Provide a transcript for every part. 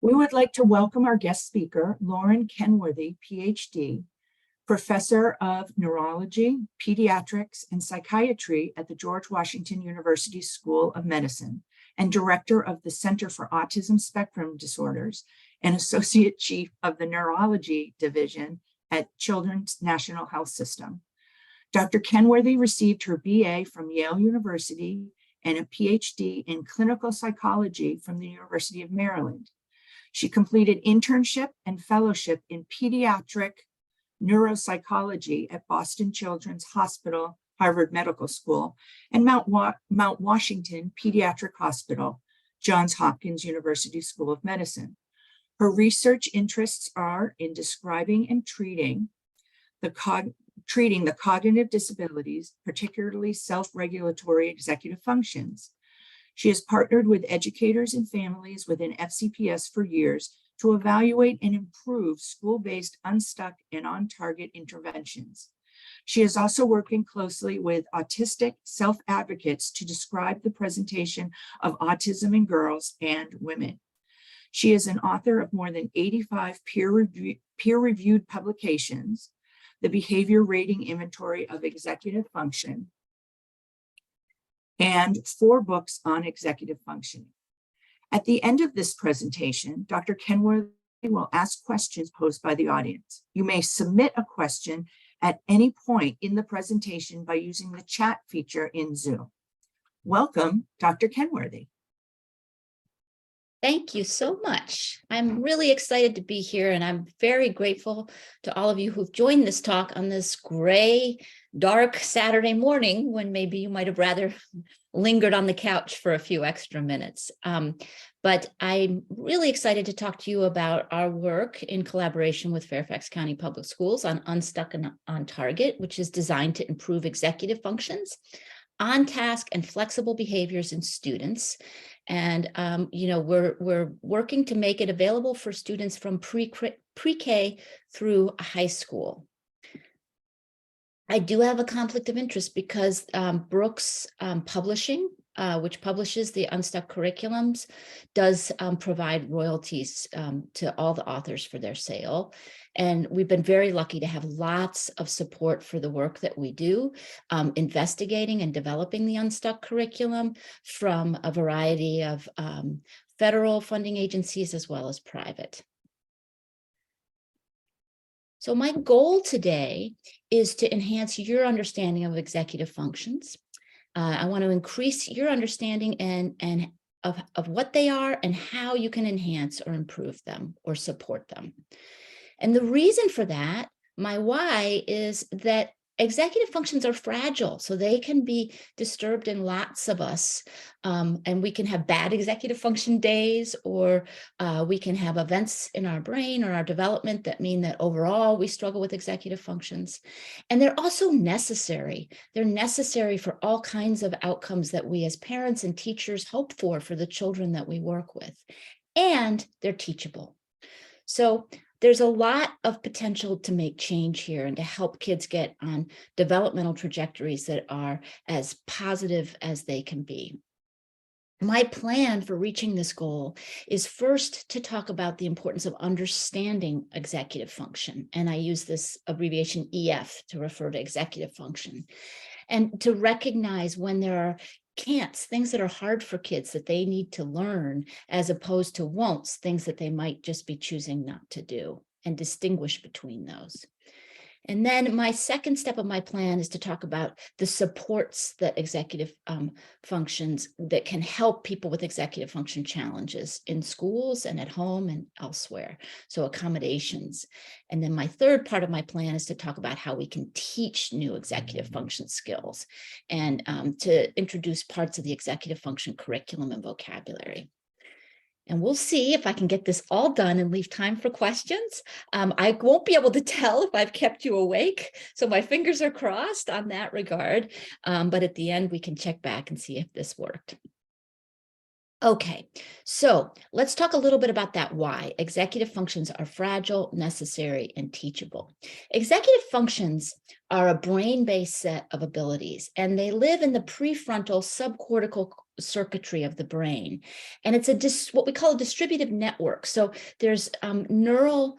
We would like to welcome our guest speaker, Lauren Kenworthy, PhD, Professor of Neurology, Pediatrics, and Psychiatry at the George Washington University School of Medicine, and Director of the Center for Autism Spectrum Disorders, and Associate Chief of the Neurology Division at Children's National Health System. Dr. Kenworthy received her BA from Yale University and a PhD in clinical psychology from the University of Maryland. She completed internship and fellowship in pediatric neuropsychology at Boston Children's Hospital, Harvard Medical School, and Mount Washington Pediatric Hospital, Johns Hopkins University School of Medicine. Her research interests are in describing and treating the cognitive disabilities, particularly self-regulatory executive functions. She has partnered with educators and families within FCPS for years to evaluate and improve school-based unstuck and on-target interventions. She is also working closely with autistic self-advocates to describe the presentation of autism in girls and women. She is an author of more than 85 peer-reviewed publications, the Behavior Rating Inventory of Executive Function, and 4 books on executive functioning. At the end of this presentation, Dr. Kenworthy will ask questions posed by the audience. You may submit a question at any point in the presentation by using the chat feature in Zoom. Welcome, Dr. Kenworthy. Thank you so much. I'm really excited to be here, and I'm very grateful to all of you who've joined this talk on this gray, dark Saturday morning when maybe you might have rather lingered on the couch for a few extra minutes. But I'm really excited to talk to you about our work in collaboration with Fairfax County Public Schools on Unstuck and On Target, which is designed to improve executive functions, on-task and flexible behaviors in students. And, we're working to make it available for students from pre-K through high school. I do have a conflict of interest because Brooks Publishing, which publishes the Unstuck curriculums, does provide royalties to all the authors for their sale. And we've been very lucky to have lots of support for the work that we do, investigating and developing the Unstuck curriculum from a variety of federal funding agencies as well as private. So my goal today is to enhance your understanding of executive functions. I want to increase your understanding and of what they are and how you can enhance or improve them or support them. And the reason for that, my why, is that executive functions are fragile, so they can be disturbed in lots of us. And we can have bad executive function days, or we can have events in our brain or our development that mean that overall we struggle with executive functions. And they're also necessary. They're necessary for all kinds of outcomes that we as parents and teachers hope for the children that we work with. And they're teachable. So there's a lot of potential to make change here and to help kids get on developmental trajectories that are as positive as they can be. My plan for reaching this goal is first to talk about the importance of understanding executive function. And I use this abbreviation EF to refer to executive function, and to recognize when there are can'ts, things that are hard for kids that they need to learn, as opposed to won'ts, things that they might just be choosing not to do, and distinguish between those. And then my second step of my plan is to talk about the supports that executive functions that can help people with executive function challenges in schools and at home and elsewhere. So accommodations. And then my third part of my plan is to talk about how we can teach new executive function skills and to introduce parts of the executive function curriculum and vocabulary. And we'll see if I can get this all done and leave time for questions. I won't be able to tell if I've kept you awake, so my fingers are crossed on that regard. But at the end, we can check back and see if this worked. Okay, so let's talk a little bit about that why. Executive functions are fragile, necessary, and teachable. Executive functions are a brain-based set of abilities, and they live in the prefrontal subcortical circuitry of the brain. And it's what we call a distributive network. So there's neural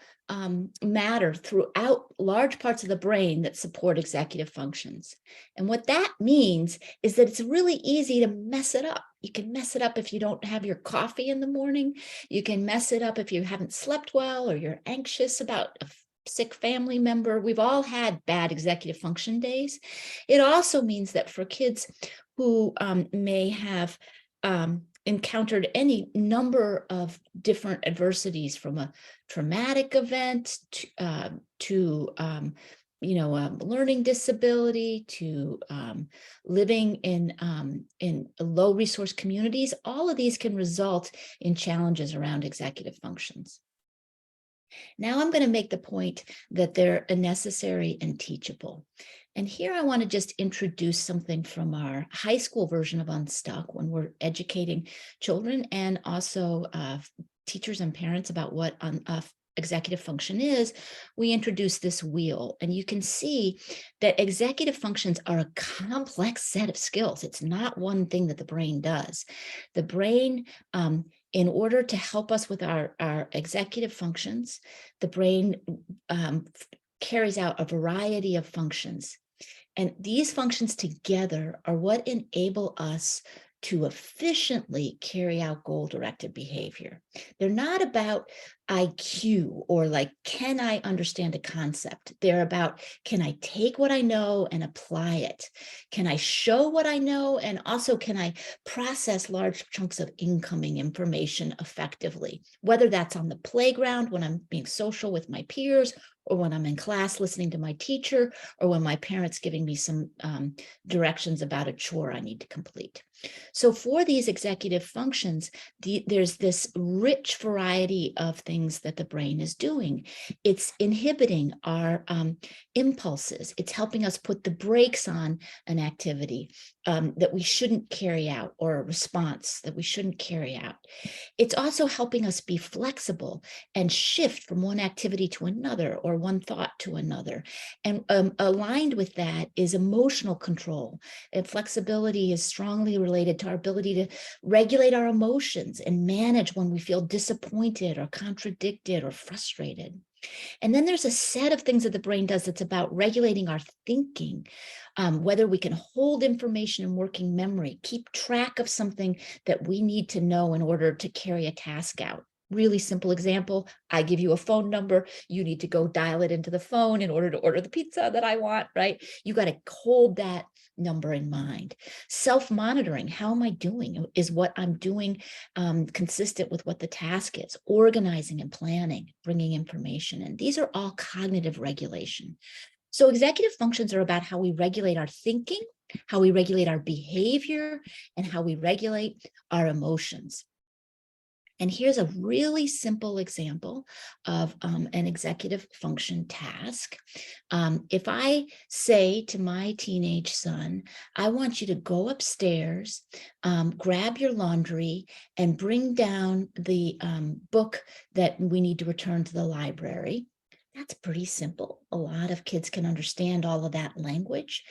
matter throughout large parts of the brain that support executive functions. And what that means is that it's really easy to mess it up. You can mess it up if you don't have your coffee in the morning. You can mess it up if you haven't slept well, or you're anxious about a sick family member. We've all had bad executive function days. It also means that for kids who may have encountered any number of different adversities, from a traumatic event to learning disability, to living in low resource communities, all of these can result in challenges around executive functions. Now I'm going to make the point that they're necessary and teachable. And here I want to just introduce something from our high school version of Unstuck, when we're educating children and also teachers and parents about what executive function is. We introduce this wheel, and you can see that executive functions are a complex set of skills. It's not one thing that the brain does. The brain, in order to help us with our executive functions, the brain carries out a variety of functions. And these functions together are what enable us to efficiently carry out goal-directed behavior. They're not about IQ or like, can I understand a concept? They're about, can I take what I know and apply it? Can I show what I know? And also, can I process large chunks of incoming information effectively? Whether that's on the playground, when I'm being social with my peers, or when I'm in class listening to my teacher, or when my parents giving me some directions about a chore I need to complete. So for these executive functions, there's this rich variety of things that the brain is doing. It's inhibiting our impulses. It's helping us put the brakes on an activity that we shouldn't carry out, or a response that we shouldn't carry out. It's also helping us be flexible and shift from one activity to another, or one thought to another. And aligned with that is emotional control. And flexibility is strongly related to our ability to regulate our emotions and manage when we feel disappointed or contradicted or frustrated. And then there's a set of things that the brain does that's about regulating our thinking, whether we can hold information in working memory, keep track of something that we need to know in order to carry a task out. Really simple example, I give you a phone number, you need to go dial it into the phone in order to order the pizza that I want, right? You got to hold that number in mind. Self-monitoring, how am I doing? Is what I'm doing consistent with what the task is? Organizing and planning, bringing information in. These are all cognitive regulation. So executive functions are about how we regulate our thinking, how we regulate our behavior, and how we regulate our emotions. And here's a really simple example of an executive function task. If I say to my teenage son, I want you to go upstairs, grab your laundry, and bring down the book that we need to return to the library. That's pretty simple. A lot of kids can understand all of that language.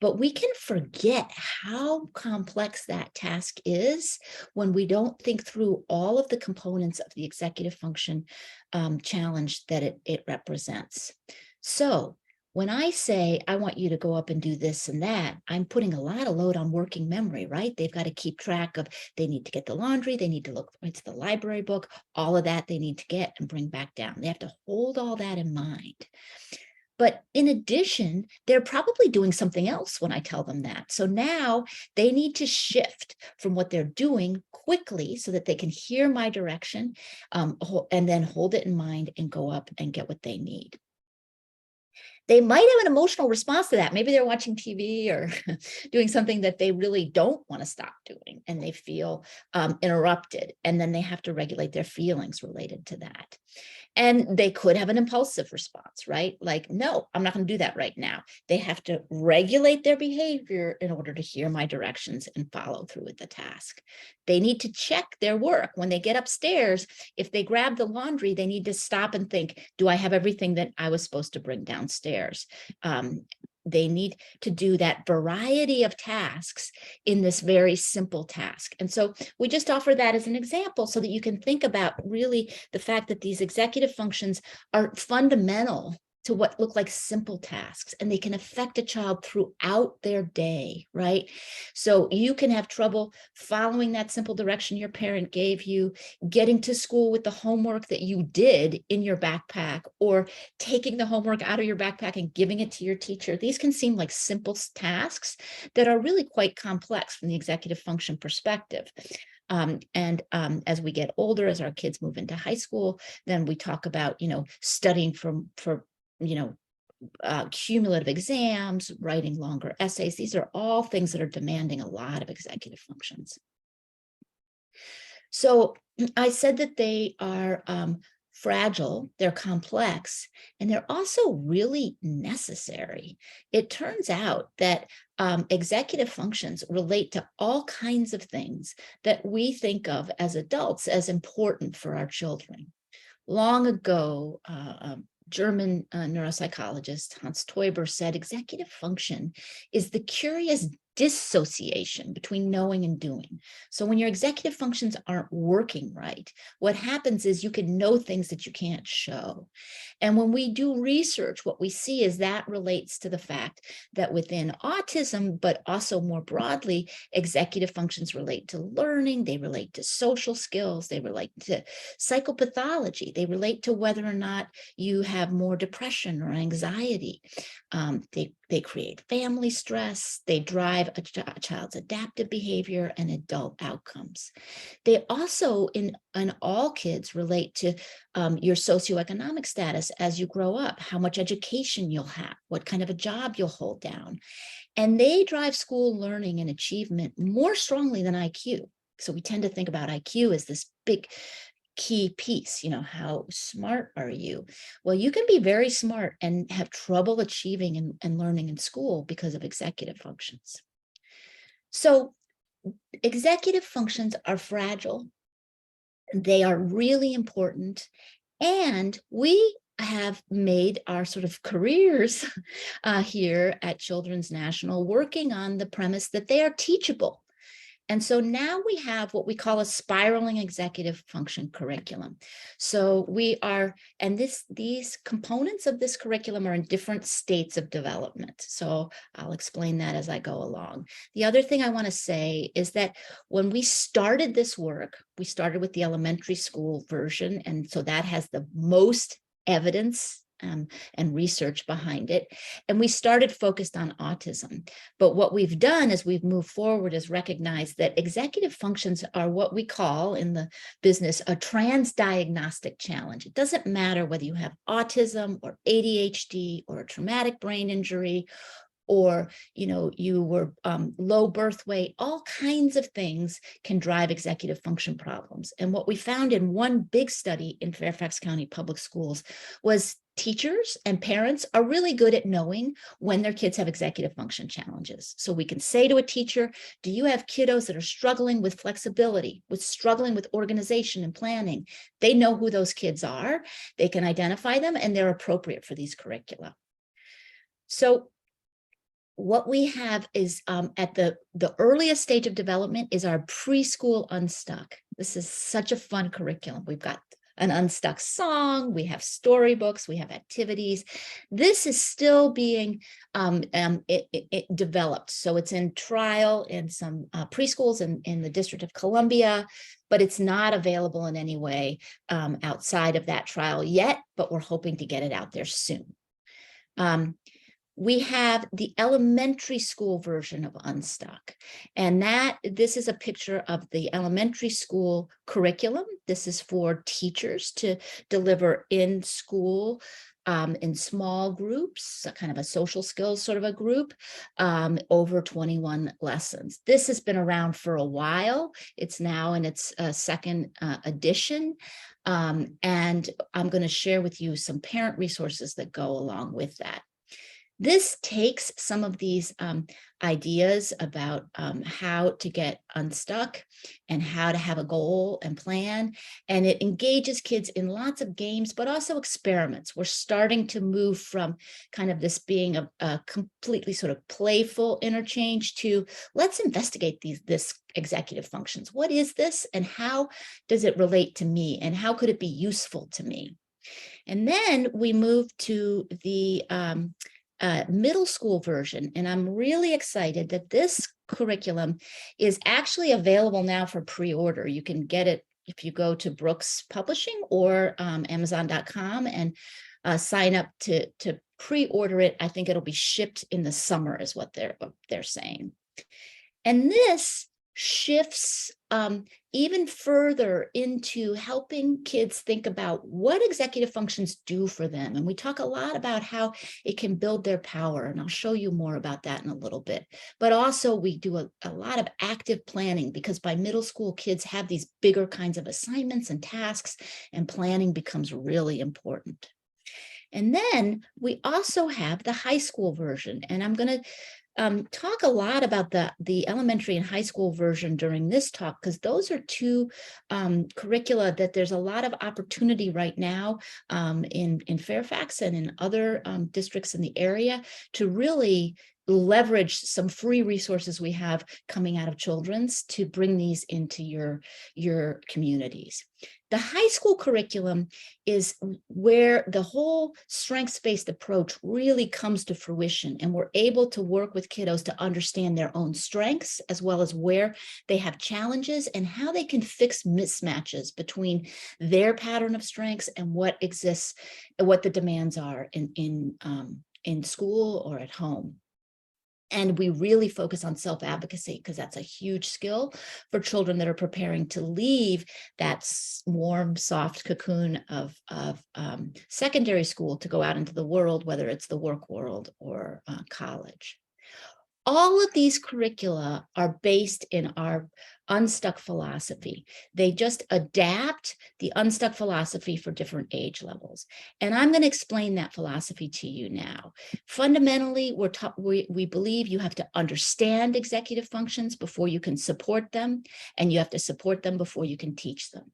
But we can forget how complex that task is when we don't think through all of the components of the executive function challenge that it represents. So when I say, I want you to go up and do this and that, I'm putting a lot of load on working memory, right? They've got to keep track of, they need to get the laundry, they need to look into the library book, all of that they need to get and bring back down. They have to hold all that in mind. But in addition, they're probably doing something else when I tell them that. So now they need to shift from what they're doing quickly so that they can hear my direction and then hold it in mind and go up and get what they need. They might have an emotional response to that. Maybe they're watching TV or doing something that they really don't want to stop doing, and they feel interrupted, and then they have to regulate their feelings related to that. And they could have an impulsive response, right? Like, no, I'm not going to do that right now. They have to regulate their behavior in order to hear my directions and follow through with the task. They need to check their work. When they get upstairs, if they grab the laundry, they need to stop and think, do I have everything that I was supposed to bring downstairs? they need to do that variety of tasks in this very simple task. And so we just offer that as an example so that you can think about really the fact that these executive functions are fundamental to what look like simple tasks, and they can affect a child throughout their day, right? So you can have trouble following that simple direction your parent gave you, getting to school with the homework that you did in your backpack, or taking the homework out of your backpack and giving it to your teacher. These can seem like simple tasks that are really quite complex from the executive function perspective. As we get older, as our kids move into high school, then we talk about, studying for cumulative exams, writing longer essays. These are all things that are demanding a lot of executive functions. So I said that they are fragile, they're complex, and they're also really necessary. It turns out that executive functions relate to all kinds of things that we think of as adults as important for our children. Long ago, German neuropsychologist Hans Teuber said executive function is the curious dissociation between knowing and doing. So when your executive functions aren't working right, what happens is you can know things that you can't show. And when we do research, what we see is that relates to the fact that within autism, but also more broadly, executive functions relate to learning, they relate to social skills, they relate to psychopathology, they relate to whether or not you have more depression or anxiety. They create family stress, they drive a child's adaptive behavior and adult outcomes. They also, in all kids, relate to your socioeconomic status as you grow up, how much education you'll have, what kind of a job you'll hold down. And they drive school learning and achievement more strongly than IQ. So we tend to think about IQ as this big key piece, how smart are you? Well, you can be very smart and have trouble achieving and learning in school because of executive functions. So executive functions are fragile. They are really important. And we have made our sort of careers here at Children's National working on the premise that they are teachable. And so now we have what we call a spiraling executive function curriculum. So these components of this curriculum are in different states of development. So I'll explain that as I go along. The other thing I want to say is that when we started this work, we started with the elementary school version. And so that has the most evidence and research behind it. And we started focused on autism. But what we've done as we've moved forward is recognize that executive functions are what we call in the business a transdiagnostic challenge. It doesn't matter whether you have autism or ADHD or a traumatic brain injury, or you were low birth weight. All kinds of things can drive executive function problems. And what we found in one big study in Fairfax County Public Schools was teachers and parents are really good at knowing when their kids have executive function challenges. So we can say to a teacher, do you have kiddos that are struggling with flexibility, struggling with organization and planning? They know who those kids are, they can identify them, and they're appropriate for these curricula. So what we have is at the earliest stage of development is our preschool Unstuck. This is such a fun curriculum. We've got an Unstuck song, we have storybooks, we have activities. This is still being developed. So it's in trial in some preschools in the District of Columbia, but it's not available in any way outside of that trial yet, but we're hoping to get it out there soon. We have the elementary school version of Unstuck. And this is a picture of the elementary school curriculum. This is for teachers to deliver in school in small groups, kind of a social skills sort of a group, over 21 lessons. This has been around for a while. It's now in its second edition. And I'm going to share with you some parent resources that go along with that. This takes some of these ideas about how to get unstuck and how to have a goal and plan, and it engages kids in lots of games, but also experiments. We're starting to move from kind of this being a completely sort of playful interchange to let's investigate this executive functions. What is this and how does it relate to me and how could it be useful to me? And then we move to the middle school version. And I'm really excited that this curriculum is actually available now for pre-order. You can get it if you go to Brooks Publishing or Amazon.com and sign up to pre-order it. I think it'll be shipped in the summer is what they're saying. And this shifts even further into helping kids think about what executive functions do for them. And we talk a lot about how it can build their power. And I'll show you more about that in a little bit. But also we do a lot of active planning because by middle school, kids have these bigger kinds of assignments and tasks, and planning becomes really important. And then we also have the high school version. And I'm going to talk a lot about the elementary and high school version during this talk, because those are two curricula that there's a lot of opportunity right now in Fairfax and in other districts in the area to really leverage some free resources we have coming out of Children's to bring these into your communities. The high school curriculum is where the whole strengths-based approach really comes to fruition, and we're able to work with kiddos to understand their own strengths as well as where they have challenges and how they can fix mismatches between their pattern of strengths and what exists, what the demands are in school or at home. And we really focus on self-advocacy because that's a huge skill for children that are preparing to leave that warm, soft cocoon of secondary school to go out into the world, whether it's the work world or college. All of these curricula are based in our Unstuck philosophy. They just adapt the Unstuck philosophy for different age levels. And I'm going to explain that philosophy to you now. Fundamentally, we believe you have to understand executive functions before you can support them, and you have to support them before you can teach them.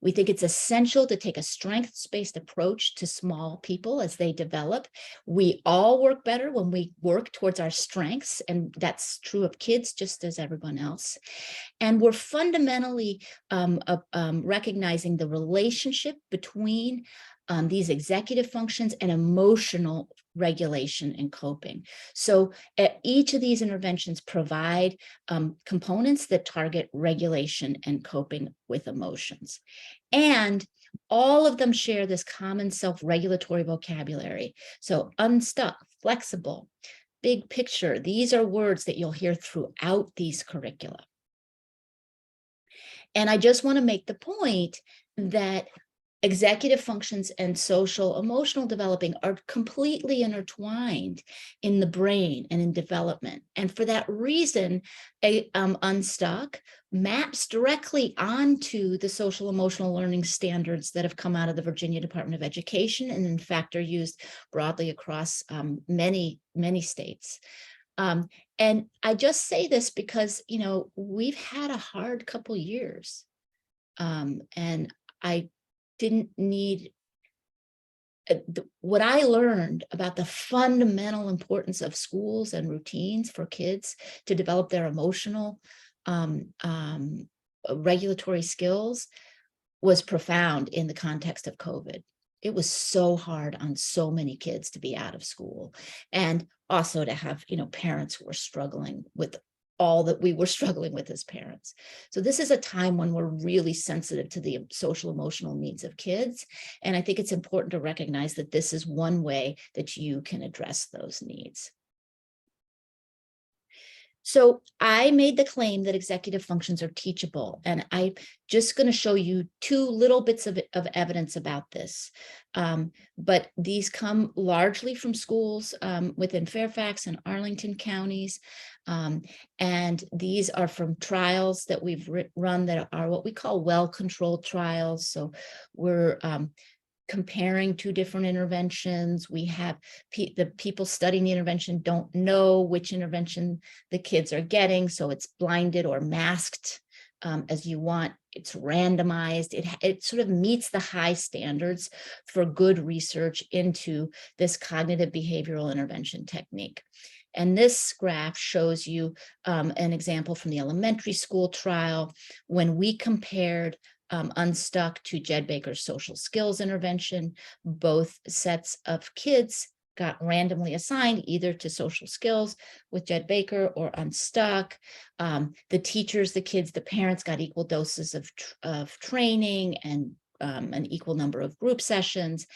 We think it's essential to take a strengths-based approach to small people as they develop. We all work better when we work towards our strengths, and that's true of kids just as everyone else. And we're fundamentally recognizing the relationship between these executive functions and emotional regulation and coping. So each of these interventions provide components that target regulation and coping with emotions. And all of them share this common self-regulatory vocabulary. So unstuck, flexible, big picture, these are words that you'll hear throughout these curricula. And I just want to make the point that executive functions and social emotional developing are completely intertwined in the brain and in development. And for that reason, Unstuck maps directly onto the social emotional learning standards that have come out of the Virginia Department of Education, and in fact are used broadly across many states. And I just say this because, you know, we've had a hard couple years, and I didn't need what I learned about the fundamental importance of schools and routines for kids to develop their emotional regulatory skills was profound in the context of COVID. It was so hard on so many kids to be out of school, and also to have, you know, parents who were struggling with all that we were struggling with as parents. So this is a time when we're really sensitive to the social emotional needs of kids. And I think it's important to recognize that this is one way that you can address those needs. So I made the claim that executive functions are teachable, and I'm just going to show you two little bits of evidence about this. But these come largely from schools within Fairfax and Arlington counties. And these are from trials that we've run that are what we call well-controlled trials. So we're comparing two different interventions. We have the people studying the intervention don't know which intervention the kids are getting, so it's blinded or masked as you want. It's randomized. It sort of meets the high standards for good research into this cognitive behavioral intervention technique. And this graph shows you an example from the elementary school trial when we compared Unstuck to Jed Baker's social skills intervention. Both sets of kids got randomly assigned either to social skills with Jed Baker or Unstuck. The teachers, the kids, the parents got equal doses of training and an equal number of group sessions.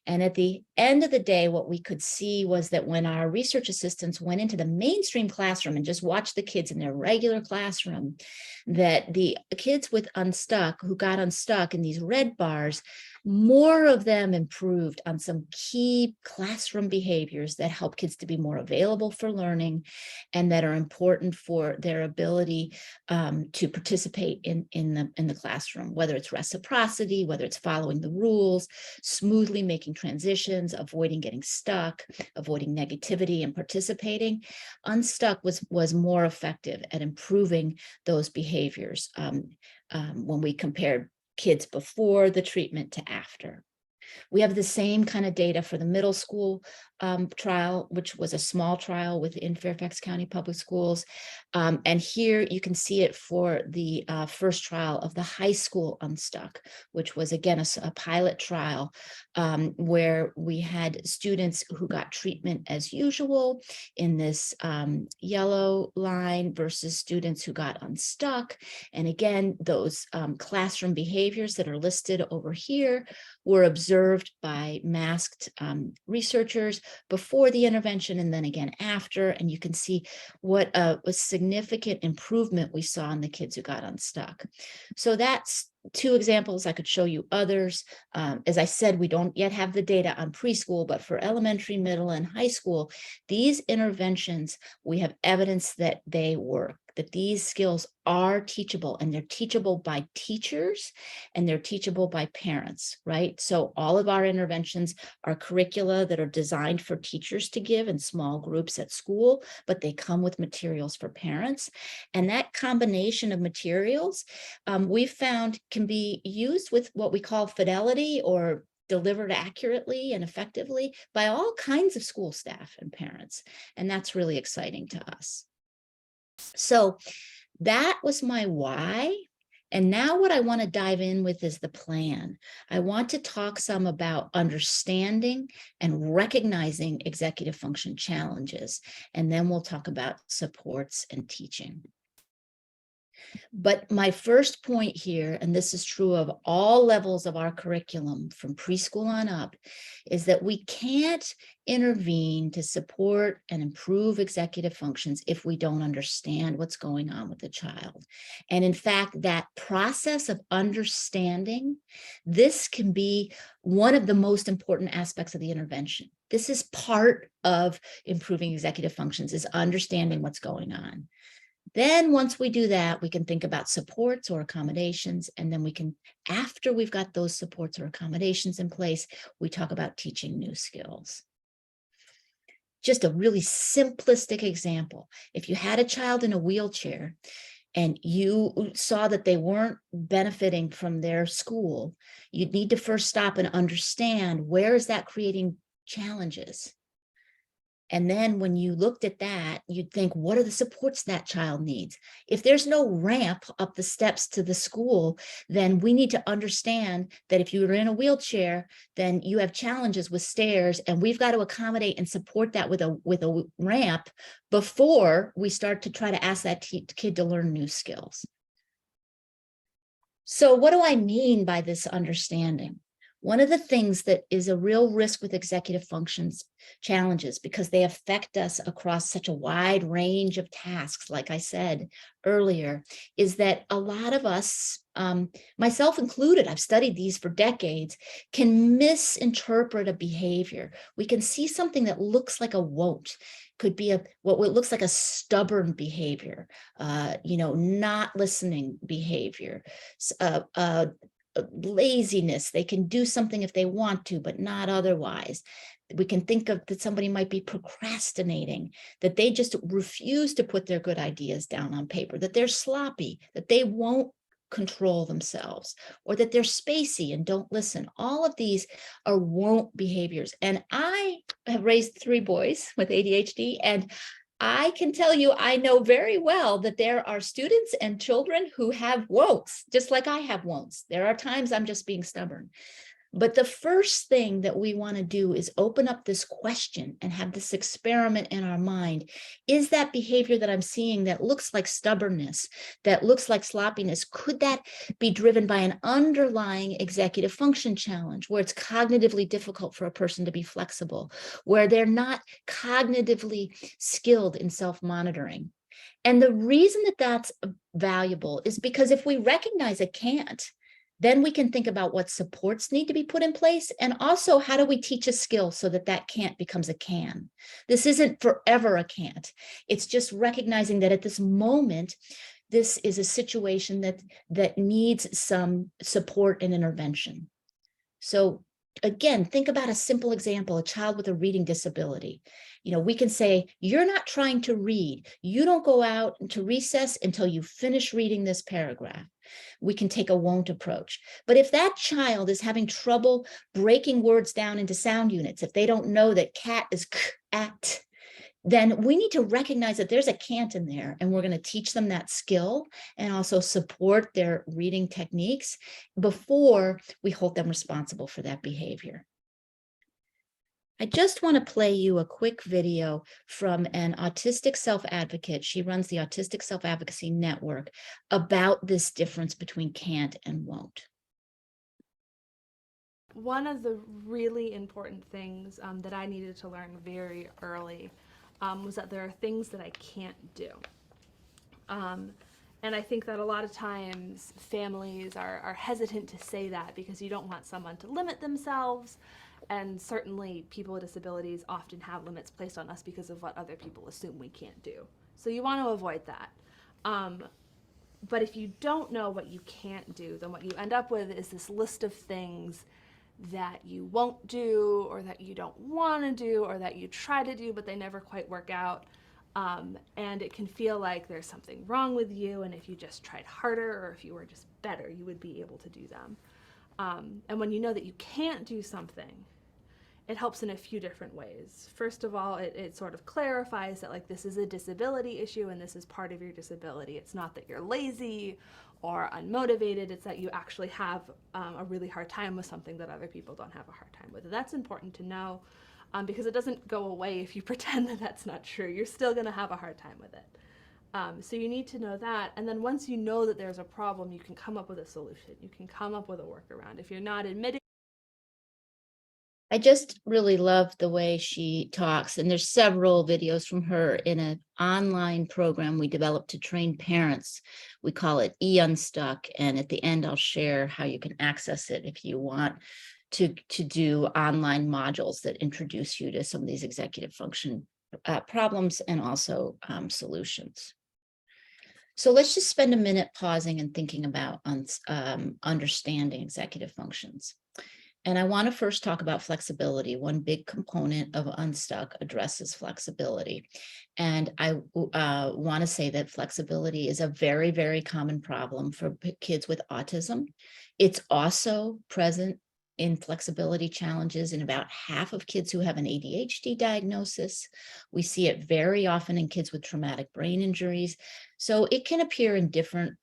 And at the end of the day, what we could see was that when our research assistants went into the mainstream classroom and just watched the kids in their regular classroom, that the kids with Unstuck, who got unstuck in these red bars, more of them improved on some key classroom behaviors that help kids to be more available for learning and that are important for their ability to participate in the classroom, whether it's reciprocity, whether it's following the rules, smoothly making transitions, avoiding getting stuck, avoiding negativity and participating. Unstuck was more effective at improving those behaviors when we compared kids before the treatment to after. We have the same kind of data for the middle school trial, which was a small trial within Fairfax County Public Schools. And here you can see it for the first trial of the high school Unstuck, which was, again, a pilot trial where we had students who got treatment as usual in this yellow line versus students who got unstuck. And again, those classroom behaviors that are listed over here were observed by masked researchers before the intervention and then again after. And you can see what a significant improvement we saw in the kids who got unstuck. So that's two examples. I could show you others. As I said, we don't yet have the data on preschool, but for elementary, middle, and high school, these interventions, we have evidence that they work, that these skills are teachable, and they're teachable by teachers and they're teachable by parents, right? So all of our interventions are curricula that are designed for teachers to give in small groups at school, but they come with materials for parents. And that combination of materials we've found can be used with what we call fidelity or delivered accurately and effectively by all kinds of school staff and parents. And that's really exciting to us. So that was my why. And now what I want to dive in with is the plan. I want to talk some about understanding and recognizing executive function challenges. And then we'll talk about supports and teaching. But my first point here, and this is true of all levels of our curriculum from preschool on up, is that we can't intervene to support and improve executive functions if we don't understand what's going on with the child. And in fact, that process of understanding, this can be one of the most important aspects of the intervention. This is part of improving executive functions, is understanding what's going on. Then once we do that, we can think about supports or accommodations. And then we can, after we've got those supports or accommodations in place, we talk about teaching new skills. Just a really simplistic example. If you had a child in a wheelchair and you saw that they weren't benefiting from their school, you'd need to first stop and understand, where is that creating challenges? And then when you looked at that, you'd think, what are the supports that child needs? If there's no ramp up the steps to the school, then we need to understand that if you're in a wheelchair, then you have challenges with stairs, and we've got to accommodate and support that with a ramp before we start to try to ask that kid to learn new skills. So what do I mean by this understanding? One of the things that is a real risk with executive functions challenges, because they affect us across such a wide range of tasks, like I said earlier, is that a lot of us, myself included, I've studied these for decades, can misinterpret a behavior. We can see something that looks like a won't, could be what looks like a stubborn behavior, not listening behavior, laziness. They can do something if they want to, but not otherwise. We can think of that somebody might be procrastinating, that they just refuse to put their good ideas down on paper, that they're sloppy, that they won't control themselves, or that they're spacey and don't listen. All of these are won't behaviors. And I have raised 3 boys with ADHD, and I can tell you, I know very well that there are students and children who have won'ts, just like I have won'ts. There are times I'm just being stubborn. But the first thing that we want to do is open up this question and have this experiment in our mind. Is that behavior that I'm seeing that looks like stubbornness, that looks like sloppiness, could that be driven by an underlying executive function challenge where it's cognitively difficult for a person to be flexible, where they're not cognitively skilled in self-monitoring? And the reason that that's valuable is because if we recognize a can't, then we can think about what supports need to be put in place. And also, how do we teach a skill so that that can't becomes a can? This isn't forever a can't. It's just recognizing that at this moment, this is a situation that needs some support and intervention. So again, think about a simple example, a child with a reading disability. We can say, you're not trying to read. You don't go out to recess until you finish reading this paragraph. We can take a won't approach. But if that child is having trouble breaking words down into sound units, if they don't know that cat is at, then we need to recognize that there's a can't in there, and we're going to teach them that skill and also support their reading techniques before we hold them responsible for that behavior. I just want to play you a quick video from an autistic self-advocate. She runs the Autistic Self-Advocacy Network about this difference between can't and won't. One of the really important things that I needed to learn very early was that there are things that I can't do. And I think that a lot of times families are hesitant to say that because you don't want someone to limit themselves. And certainly people with disabilities often have limits placed on us because of what other people assume we can't do. So you want to avoid that. But if you don't know what you can't do, then what you end up with is this list of things that you won't do, or that you don't want to do, or that you try to do but they never quite work out. And it can feel like there's something wrong with you, and if you just tried harder or if you were just better, you would be able to do them. And when you know that you can't do something, it helps in a few different ways. First of all, it sort of clarifies that like this is a disability issue and this is part of your disability. It's not that you're lazy or unmotivated, it's that you actually have a really hard time with something that other people don't have a hard time with. And that's important to know because it doesn't go away if you pretend that that's not true. You're still gonna have a hard time with it. So you need to know that, and then once you know that there's a problem, you can come up with a solution. You can come up with a workaround. If you're not admitting. I just really love the way she talks, and there's several videos from her in an online program we developed to train parents. We call it Unstuck, and at the end I'll share how you can access it if you want to do online modules that introduce you to some of these executive function problems and also solutions. So let's just spend a minute pausing and thinking about understanding executive functions. And I want to first talk about flexibility. One big component of Unstuck addresses flexibility. And I want to say that flexibility is a very, very common problem for kids with autism. It's also present in flexibility challenges in about half of kids who have an ADHD diagnosis. We see it very often in kids with traumatic brain injuries. So it can appear in different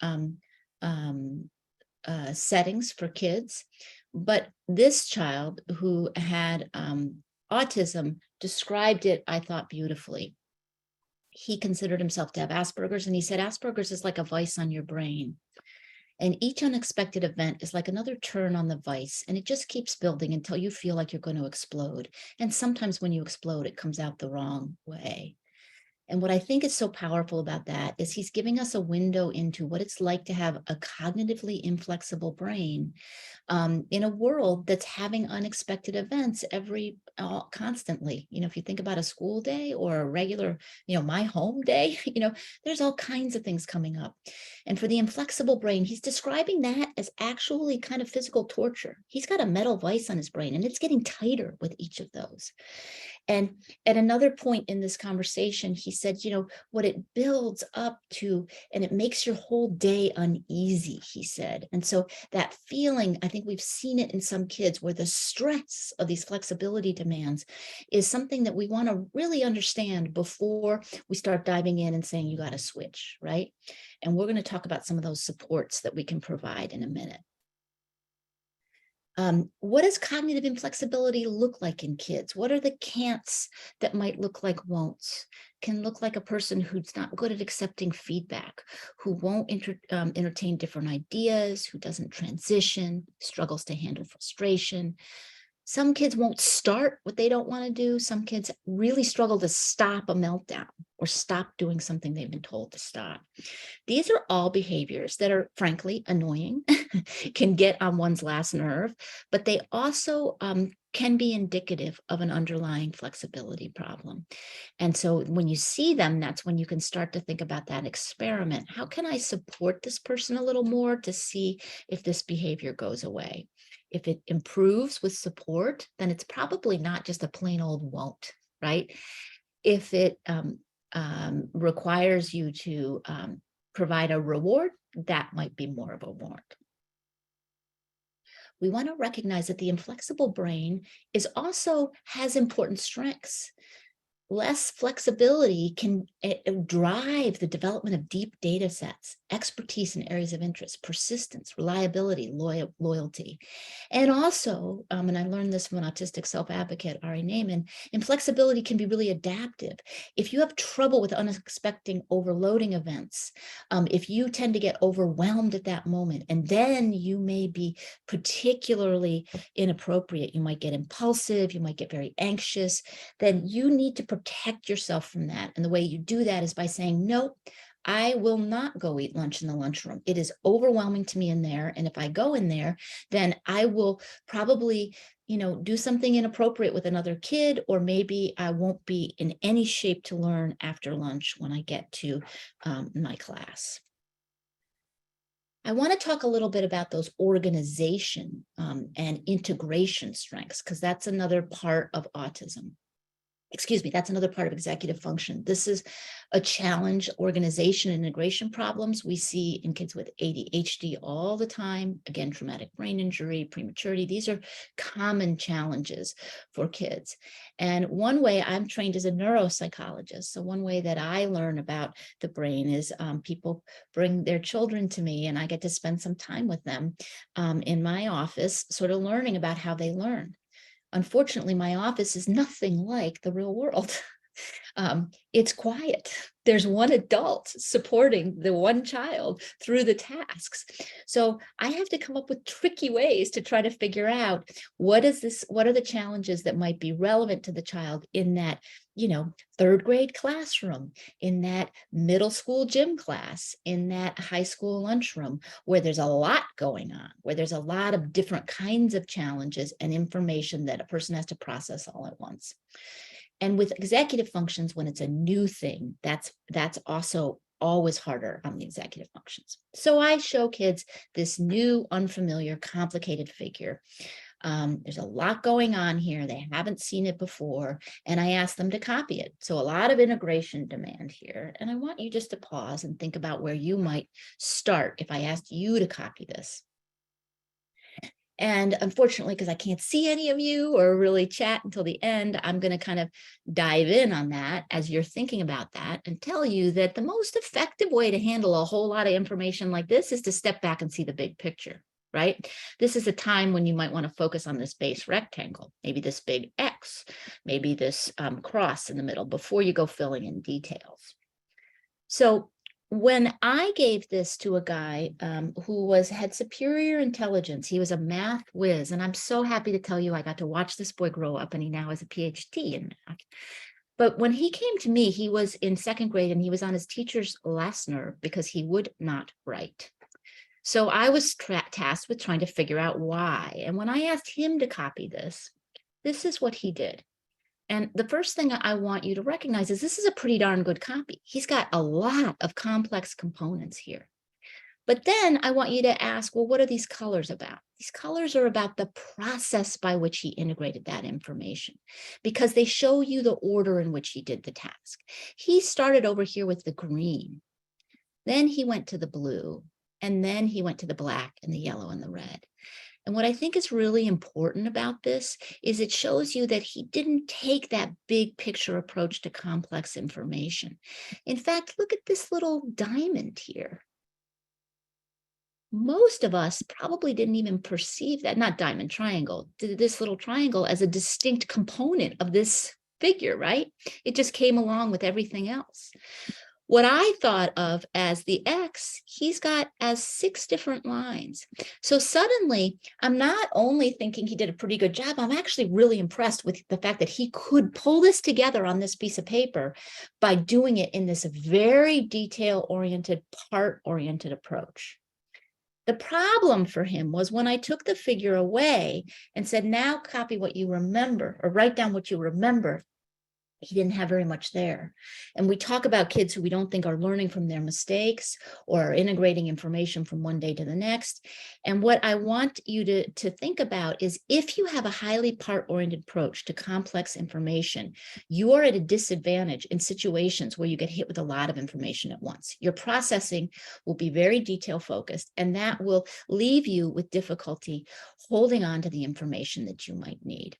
settings for kids. But this child who had autism described it, I thought, beautifully. He considered himself to have Asperger's, and he said, Asperger's is like a vice on your brain. And each unexpected event is like another turn on the vice, and it just keeps building until you feel like you're going to explode. And sometimes when you explode, it comes out the wrong way. And what I think is so powerful about that is he's giving us a window into what it's like to have a cognitively inflexible brain in a world that's having unexpected events constantly. If you think about a school day or a regular, my home day, there's all kinds of things coming up. And for the inflexible brain, he's describing that as actually kind of physical torture. He's got a metal vise on his brain and it's getting tighter with each of those. And at another point in this conversation, he said, what it builds up to, and it makes your whole day uneasy, he said. And so that feeling, I think we've seen it in some kids where the stress of these flexibility demands is something that we want to really understand before we start diving in and saying, you got to switch, right? And we're going to talk about some of those supports that we can provide in a minute. What does cognitive inflexibility look like in kids? What are the can'ts that might look like won'ts? Can look like a person who's not good at accepting feedback, who won't entertain different ideas, who doesn't transition, struggles to handle frustration. Some kids won't start what they don't want to do. Some kids really struggle to stop a meltdown or stop doing something they've been told to stop. These are all behaviors that are frankly annoying, can get on one's last nerve, but they also can be indicative of an underlying flexibility problem. And so when you see them, that's when you can start to think about that experiment. How can I support this person a little more to see if this behavior goes away? If it improves with support, then it's probably not just a plain old won't, right? If it requires you to provide a reward, that might be more of a want. We want to recognize that the inflexible brain also has important strengths. Less flexibility can drive the development of deep data sets, expertise in areas of interest, persistence, reliability, loyalty. And also, and I learned this from an autistic self-advocate, Ari Naiman, inflexibility can be really adaptive. If you have trouble with unexpected overloading events, if you tend to get overwhelmed at that moment, and then you may be particularly inappropriate, you might get impulsive, you might get very anxious, then you need to protect yourself from that. And the way you do that is by saying, no, I will not go eat lunch in the lunchroom. It is overwhelming to me in there. And if I go in there, then I will probably, do something inappropriate with another kid, or maybe I won't be in any shape to learn after lunch when I get to my class. I want to talk a little bit about those organization and integration strengths, because that's another part of autism. That's another part of executive function. This is a challenge, organization and integration problems we see in kids with ADHD all the time. Again, traumatic brain injury, prematurity, these are common challenges for kids. And one way, I'm trained as a neuropsychologist. So one way that I learn about the brain is people bring their children to me and I get to spend some time with them in my office, sort of learning about how they learn. Unfortunately, my office is nothing like the real world. It's quiet. There's one adult supporting the one child through the tasks. So I have to come up with tricky ways to try to figure out what are the challenges that might be relevant to the child in that, third grade classroom, in that middle school gym class, in that high school lunchroom, where there's a lot going on, where there's a lot of different kinds of challenges and information that a person has to process all at once. And with executive functions, when it's a new thing, that's also always harder on the executive functions. So I show kids this new, unfamiliar, complicated figure. There's a lot going on here. They haven't seen it before, and I ask them to copy it. So a lot of integration demand here. And I want you just to pause and think about where you might start if I asked you to copy this. And unfortunately, because I can't see any of you or really chat until the end, I'm going to kind of dive in on that as you're thinking about that and tell you that the most effective way to handle a whole lot of information like this is to step back and see the big picture, right? This is a time when you might want to focus on this base rectangle, maybe this big X, maybe this cross in the middle before you go filling in details. So when I gave this to a guy who had superior intelligence, he was a math whiz, and I'm so happy to tell you I got to watch this boy grow up, and he now has a PhD in math. But when he came to me, he was in second grade and he was on his teacher's last nerve because he would not write. So I was tasked with trying to figure out why. And when I asked him to copy this is what he did. And the first thing I want you to recognize is this is a pretty darn good copy. He's got a lot of complex components here. But then I want you to ask, well, what are these colors about? These colors are about the process by which he integrated that information, because they show you the order in which he did the task. He started over here with the green, then he went to the blue, and then he went to the black and the yellow and the red. And what I think is really important about this is it shows you that he didn't take that big picture approach to complex information. In fact, look at this little diamond here. Most of us probably didn't even perceive that, not diamond, triangle, this little triangle as a distinct component of this figure, right? It just came along with everything else. What I thought of as the X, he's got as 6 different lines. So suddenly, I'm not only thinking he did a pretty good job, I'm actually really impressed with the fact that he could pull this together on this piece of paper by doing it in this very detail-oriented, part-oriented approach. The problem for him was when I took the figure away and said, now copy what you remember or write down what you remember, he didn't have very much there. And we talk about kids who we don't think are learning from their mistakes or are integrating information from one day to the next. And what I want you to think about is if you have a highly part-oriented approach to complex information, you are at a disadvantage in situations where you get hit with a lot of information at once. Your processing will be very detail-focused, and that will leave you with difficulty holding on to the information that you might need.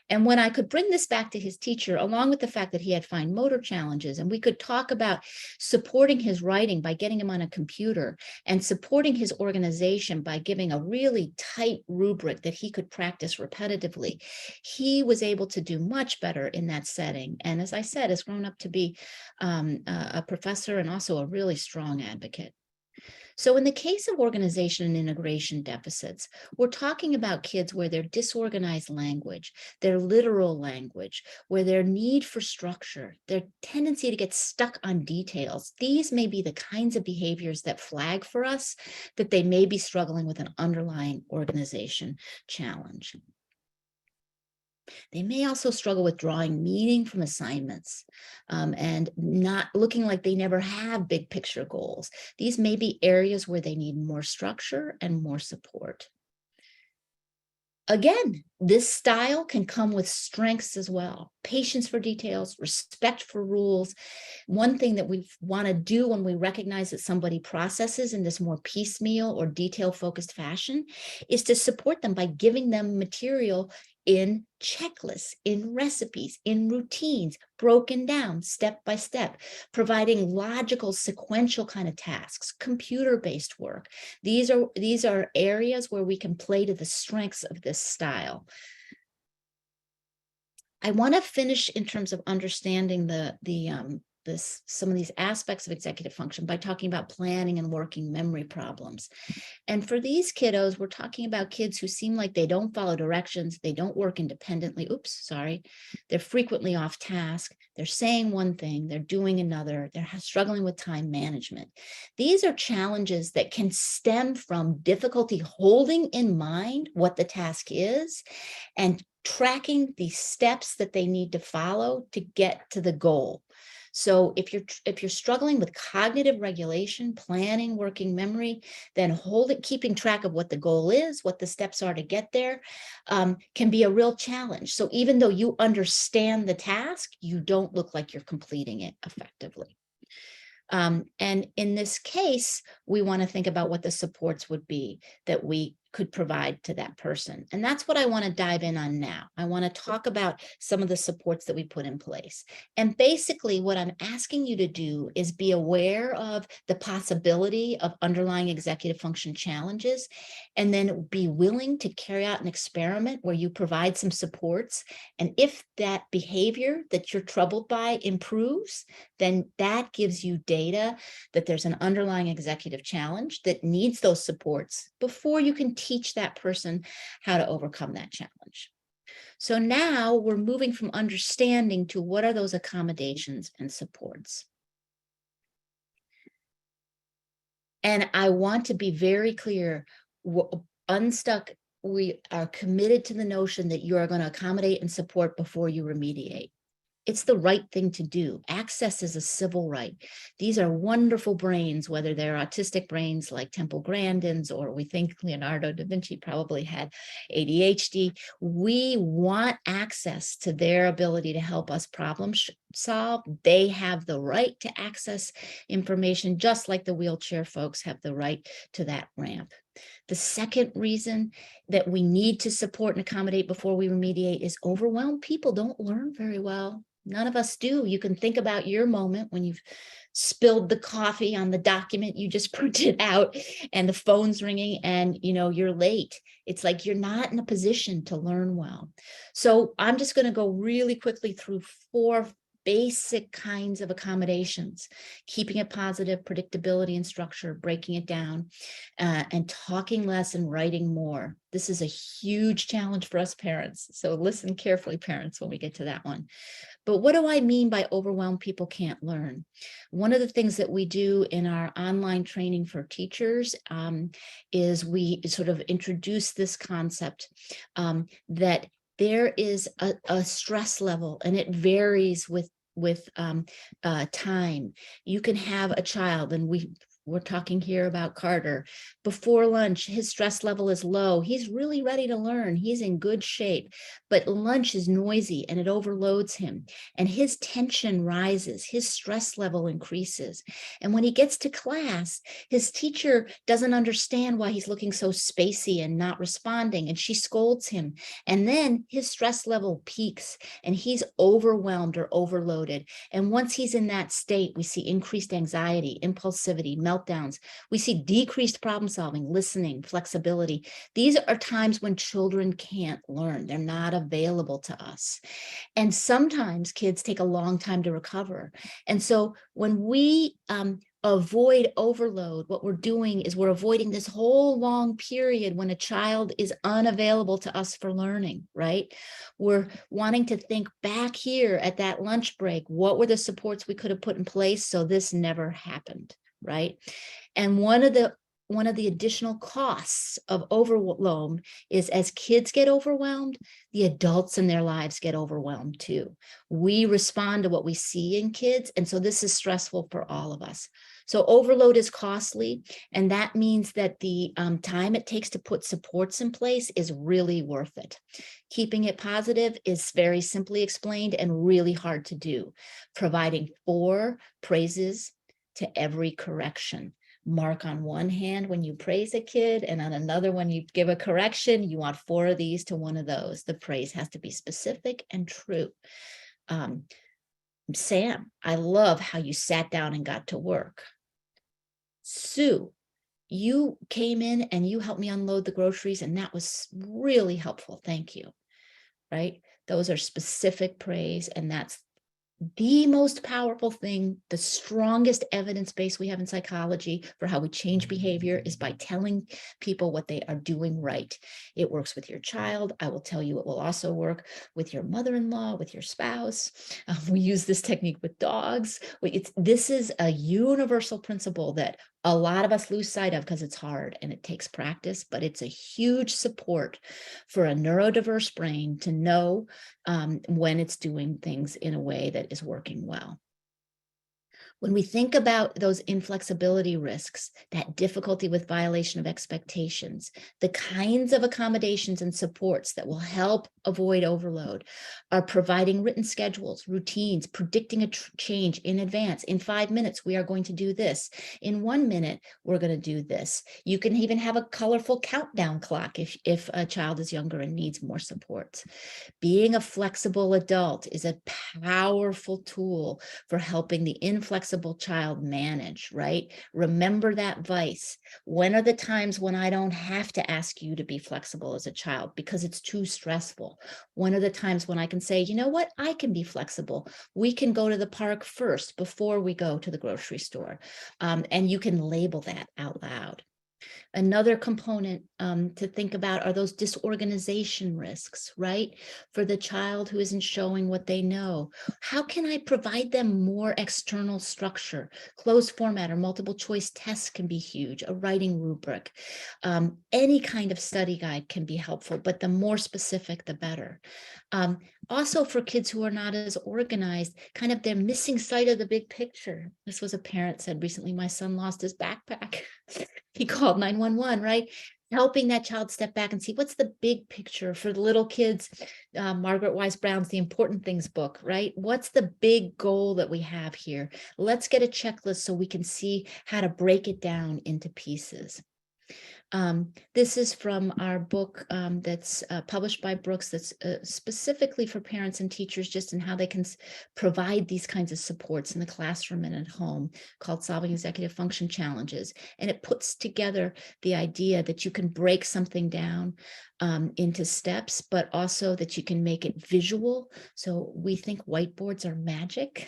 And when I could bring this back to his teacher, along with the fact that he had fine motor challenges, and we could talk about supporting his writing by getting him on a computer and supporting his organization by giving a really tight rubric that he could practice repetitively, he was able to do much better in that setting. And as I said, has grown up to be a professor and also a really strong advocate. So in the case of organization and integration deficits, we're talking about kids where their disorganized language, their literal language, where their need for structure, their tendency to get stuck on details, these may be the kinds of behaviors that flag for us that they may be struggling with an underlying organization challenge. They may also struggle with drawing meaning from assignments and not looking like they never have big picture goals. These may be areas where they need more structure and more support. Again, this style can come with strengths as well. Patience for details, respect for rules. One thing that we want to do when we recognize that somebody processes in this more piecemeal or detail-focused fashion is to support them by giving them material in checklists, in recipes, in routines, broken down step by step, providing logical, sequential kind of tasks, computer-based work. These are areas where we can play to the strengths of this style. I want to finish in terms of understanding some of these aspects of executive function by talking about planning and working memory problems. And for these kiddos, we're talking about kids who seem like they don't follow directions, they don't work independently. They're frequently off task. They're saying one thing, they're doing another. They're struggling with time management. These are challenges that can stem from difficulty holding in mind what the task is and tracking the steps that they need to follow to get to the goal. So if you're struggling with cognitive regulation, planning, working memory, then keeping track of what the goal is, what the steps are to get there, can be a real challenge. So even though you understand the task, you don't look like you're completing it effectively. And in this case, we want to think about what the supports would be that we could provide to that person. And that's what I want to dive in on now. I want to talk about some of the supports that we put in place. And basically what I'm asking you to do is be aware of the possibility of underlying executive function challenges, and then be willing to carry out an experiment where you provide some supports. And if that behavior that you're troubled by improves, then that gives you data that there's an underlying executive challenge that needs those supports before you can teach that person how to overcome that challenge. So now we're moving from understanding to what are those accommodations and supports. And I want to be very clear, Unstuck, we are committed to the notion that you are going to accommodate and support before you remediate. It's the right thing to do. Access is a civil right. These are wonderful brains, whether they're autistic brains like Temple Grandin's, or we think Leonardo da Vinci probably had ADHD. We want access to their ability to help us problem solve. They have the right to access information, just like the wheelchair folks have the right to that ramp. The second reason that we need to support and accommodate before we remediate is overwhelmed people don't learn very well. None of us do. You can think about your moment when you've spilled the coffee on the document you just printed out and the phone's ringing and you're late. It's like you're not in a position to learn well. So I'm just going to go really quickly through 4 basic kinds of accommodations: keeping it positive, predictability and structure, breaking it down, and talking less and writing more. This is a huge challenge for us parents. So listen carefully, parents, when we get to that one. But what do I mean by overwhelmed people can't learn? One of the things that we do in our online training for teachers is we sort of introduce this concept that there is a stress level, and it varies with time. You can have a child, and we're talking here about Carter. Before lunch, his stress level is low. He's really ready to learn. He's in good shape, but lunch is noisy and it overloads him. And his tension rises, his stress level increases. And when he gets to class, his teacher doesn't understand why he's looking so spacey and not responding. And she scolds him. And then his stress level peaks and he's overwhelmed or overloaded. And once he's in that state, we see increased anxiety, impulsivity, meltdowns. We see decreased problem solving, listening, flexibility. These are times when children can't learn. They're not available to us. And sometimes kids take a long time to recover. And so when we avoid overload, what we're doing is we're avoiding this whole long period when a child is unavailable to us for learning, right? We're wanting to think back here at that lunch break. What were the supports we could have put in place so this never happened, right? And one of the additional costs of overwhelm is, as kids get overwhelmed, the adults in their lives get overwhelmed too. We respond to what we see in kids, and so this is stressful for all of us. So overload is costly, and that means that the time it takes to put supports in place is really worth it. Keeping it positive is very simply explained and really hard to do. Providing 4 praises to every correction. Mark on one hand when you praise a kid, and on another when you give a correction. You want 4 of these to 1 of those. The praise has to be specific and true. Sam, I love how you sat down and got to work. Sue, you came in and you helped me unload the groceries, and that was really helpful. Thank you. Right? Those are specific praise, and that's the most powerful thing. The strongest evidence base we have in psychology for how we change behavior is by telling people what they are doing right. It works with your child. I will tell you it will also work with your mother-in-law, with your spouse. We use this technique with dogs. This is a universal principle that a lot of us lose sight of because it's hard and it takes practice, but it's a huge support for a neurodiverse brain to know when it's doing things in a way that is working well. When we think about those inflexibility risks, that difficulty with violation of expectations, the kinds of accommodations and supports that will help avoid overload are providing written schedules, routines, predicting a change in advance. In 5 minutes, we are going to do this. In 1 minute, we're going to do this. You can even have a colorful countdown clock if a child is younger and needs more supports. Being a flexible adult is a powerful tool for helping the inflexible child manage, right? Remember that vice. When are the times when I don't have to ask you to be flexible as a child because it's too stressful? When are the times when I can say, you know what, I can be flexible. We can go to the park first before we go to the grocery store. And you can label that out loud. Another component to think about are those disorganization risks, right? For the child who isn't showing what they know. How can I provide them more external structure? Closed format or multiple choice tests can be huge, a writing rubric. Any kind of study guide can be helpful, but the more specific, the better. Also for kids who are not as organized, kind of they're missing sight of the big picture. This was a parent said recently, my son lost his backpack. He called 911, right? Helping that child step back and see what's the big picture for the little kids. Margaret Wise Brown's The Important Things book, right? What's the big goal that we have here? Let's get a checklist so we can see how to break it down into pieces. This is from our book that's published by Brooks, that's specifically for parents and teachers, just in how they can provide these kinds of supports in the classroom and at home, called Solving Executive Function Challenges. And it puts together the idea that you can break something down into steps, but also that you can make it visual. So we think whiteboards are magic.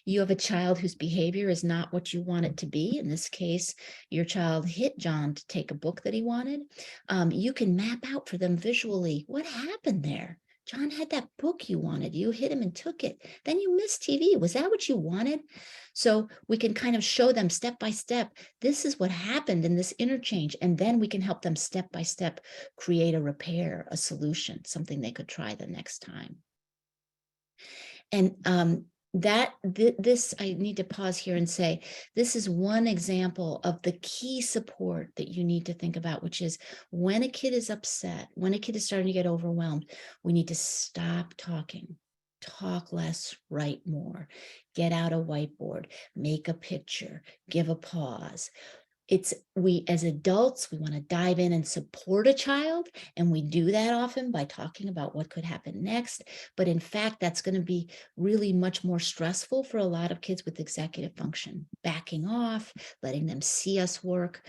You have a child whose behavior is not what you want it to be. In this case, your child hit John to take a book that he wanted. You can map out for them visually what happened there. John had that book you wanted. You hit him and took it. Then you missed TV. Was that what you wanted? So we can kind of show them step by step, this is what happened in this interchange. And then we can help them step by step create a repair, a solution, something they could try the next time. And this, I need to pause here and say, this is one example of the key support that you need to think about, which is when a kid is upset, when a kid is starting to get overwhelmed, we need to stop talking. Talk less, write more, get out a whiteboard, make a picture, give a pause. We as adults, we want to dive in and support a child, and we do that often by talking about what could happen next. But in fact, that's going to be really much more stressful for a lot of kids with executive function. Backing off, letting them see us work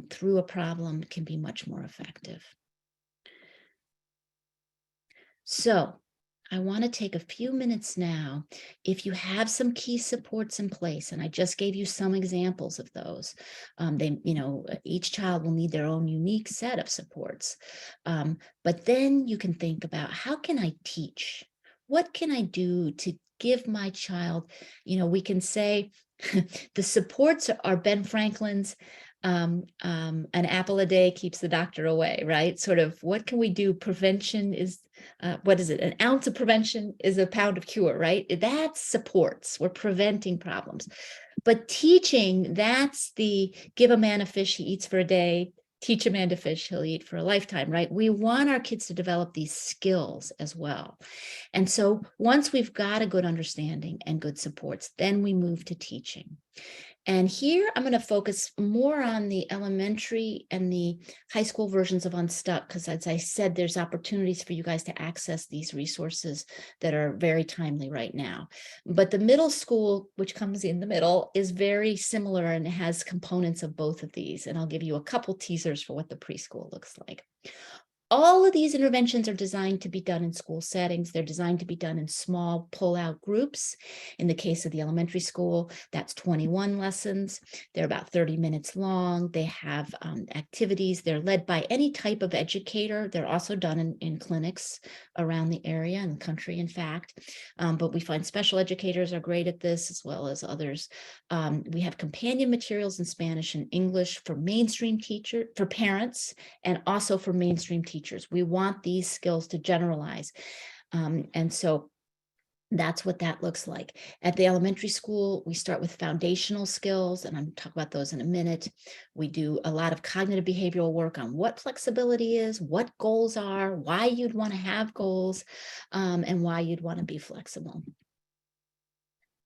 through a problem can be much more effective. So I want to take a few minutes now. If you have some key supports in place, and I just gave you some examples of those, each child will need their own unique set of supports. But then you can think about, how can I teach? What can I do to give my child, we can say the supports are Ben Franklin's, an apple a day keeps the doctor away, right? Sort of, what can we do? Prevention is, what is it? An ounce of prevention is a pound of cure, right? That's supports. We're preventing problems. But teaching, that's the give a man a fish, he eats for a day. Teach a man to fish, he'll eat for a lifetime, right? We want our kids to develop these skills as well. And so once we've got a good understanding and good supports, then we move to teaching. And here I'm going to focus more on the elementary and the high school versions of Unstuck, because as I said, there's opportunities for you guys to access these resources that are very timely right now. But the middle school, which comes in the middle, is very similar and has components of both of these. And I'll give you a couple teasers for what the preschool looks like. All of these interventions are designed to be done in school settings. They're designed to be done in small pull-out groups. In the case of the elementary school, that's 21 lessons. They're about 30 minutes long. They have activities. They're led by any type of educator. They're also done in clinics around the area and the country, in fact. But we find special educators are great at this, as well as others. We have companion materials in Spanish and English for mainstream for parents, and also for mainstream teachers. We want these skills to generalize. And so that's what that looks like. At the elementary school, we start with foundational skills, and I'm going to talk about those in a minute. We do a lot of cognitive behavioral work on what flexibility is, what goals are, why you'd want to have goals, and why you'd want to be flexible.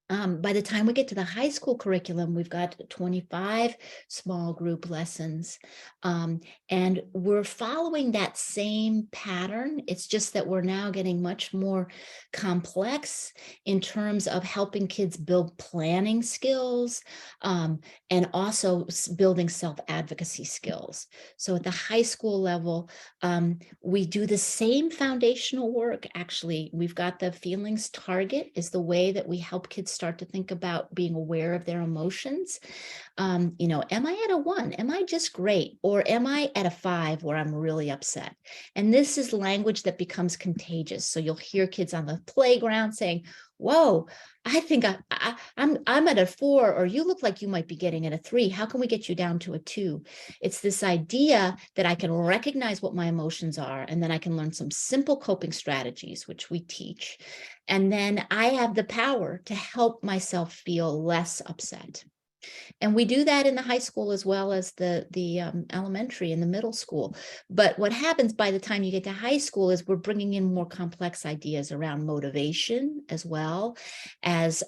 By the time we get to the high school curriculum, we've got 25 small group lessons, and we're following that same pattern. It's just that we're now getting much more complex in terms of helping kids build planning skills, and also building self-advocacy skills. So at the high school level, we do the same foundational work. Actually, we've got the feelings target is the way that we help kids start to think about being aware of their emotions. Am I at a 1? Am I just great? Or am I at a 5 where I'm really upset? And this is language that becomes contagious. So you'll hear kids on the playground saying, whoa, I think I'm at a 4, or you look like you might be getting at a 3. How can we get you down to a 2? It's this idea that I can recognize what my emotions are, and then I can learn some simple coping strategies, which we teach. And then I have the power to help myself feel less upset. And we do that in the high school as well as the elementary and the middle school. But what happens by the time you get to high school is we're bringing in more complex ideas around motivation, as well as